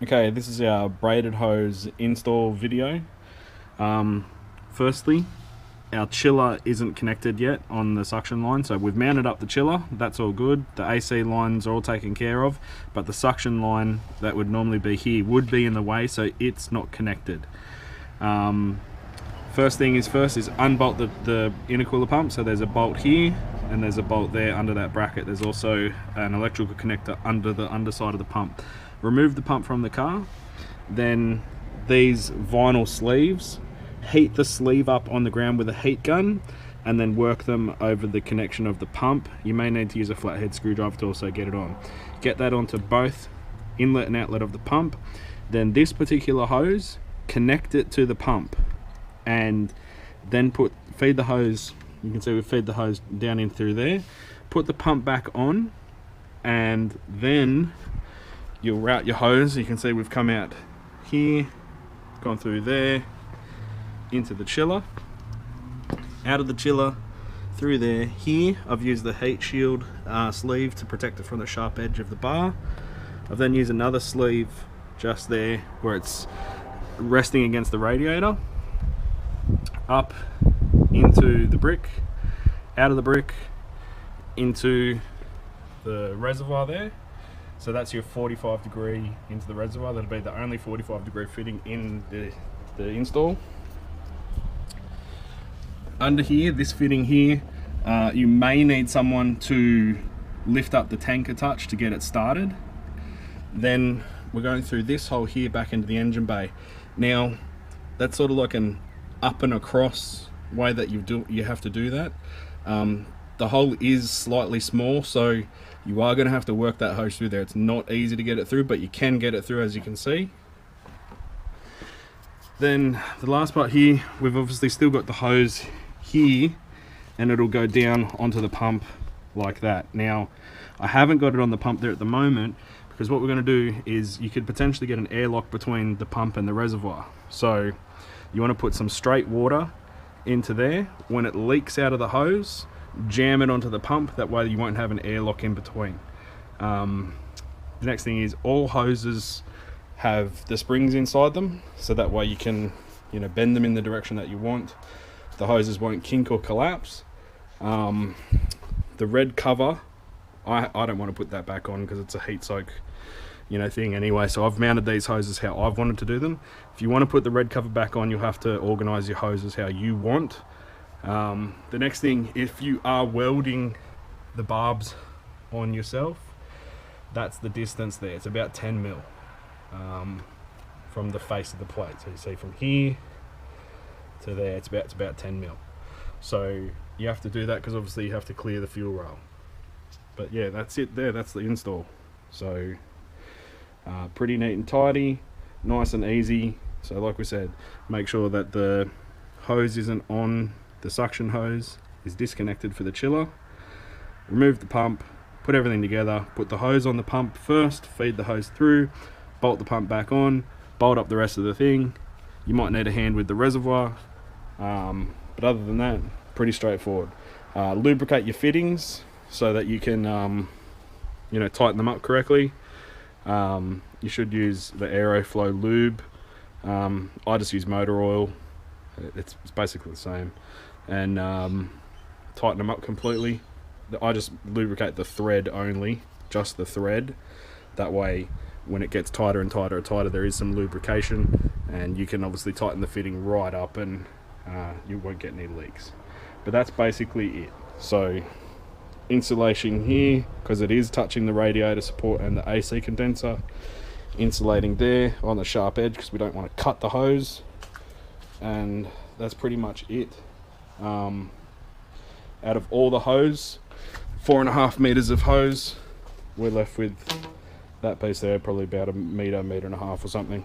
Okay, this is our braided hose install video. Firstly, our chiller isn't connected yet on the suction line, so we've mounted up the chiller, that's all good. The AC lines are all taken care of, but the suction line that would normally be here would be in the way, so it's not connected. First thing is first is unbolt the intercooler pump. So there's a bolt here and there's a bolt there under that bracket. There's also an electrical connector under the underside of the pump. Remove the pump from the car, then these vinyl sleeves, heat the sleeve up on the ground with a heat gun and then work them over the connection of the pump. You may need to use a flathead screwdriver to also get it on. Get that onto both inlet and outlet of the pump. Then this particular hose, connect it to the pump and then feed the hose. You can see we feed the hose down in through there. Put the pump back on and then you'll route your hose. You can see we've come out here, gone through there, into the chiller, out of the chiller, through there. Here I've used the heat shield sleeve to protect it from the sharp edge of the bar. I've then used another sleeve just there where it's resting against the radiator, up into the brick, out of the brick, into the reservoir there. So that's your 45 degree into the reservoir. That'll be the only 45 degree fitting in the install. Under here, this fitting here, you may need someone to lift up the tank a touch to get it started. Then we're going through this hole here back into the engine bay. Now that's sort of like an up and across way that you have to do that. The hole is slightly small, so you are going to have to work that hose through there. It's not easy to get it through, but you can get it through, as you can see. Then the last part here, we've obviously still got the hose here and it'll go down onto the pump like that. Now I haven't got it on the pump there at the moment because what we're going to do is you could potentially get an airlock between the pump and the reservoir. So you want to put some straight water into there. When it leaks out of the hose, jam it onto the pump. That way you won't have an airlock in between. The next thing is all hoses have the springs inside them, so that way you can bend them in the direction that you want. The hoses won't kink or collapse. The red cover, I don't want to put that back on because it's a heat soak thing anyway, so I've mounted these hoses how I've wanted to do them. If you want to put the red cover back on, you'll have to organize your hoses how you want. The next thing, if you are welding the barbs on yourself, that's the distance there. It's about 10 mil from the face of the plate. So you see from here to there, it's about 10 mil. So you have to do that because obviously you have to clear the fuel rail. But yeah, that's it there. That's the install. So pretty neat and tidy, nice and easy. So like we said, make sure that the hose isn't on. The suction hose is disconnected for the chiller. Remove the pump, put everything together, put the hose on the pump first, feed the hose through, bolt the pump back on, bolt up the rest of the thing. You might need a hand with the reservoir, but other than that, pretty straightforward. Lubricate your fittings so that you can tighten them up correctly. You should use the Aeroflow lube. I just use motor oil. It's basically the same. And tighten them up completely. I just lubricate the thread only, just the thread. That way when it gets tighter and tighter and tighter, there is some lubrication and you can obviously tighten the fitting right up and you won't get any leaks. But that's basically it. So insulation here, because it is touching the radiator support and the AC condenser. Insulating there on the sharp edge because we don't want to cut the hose. And that's pretty much it. Out of all the hose, 4.5 meters of hose, we're left with that piece there, probably about a meter and a half or something.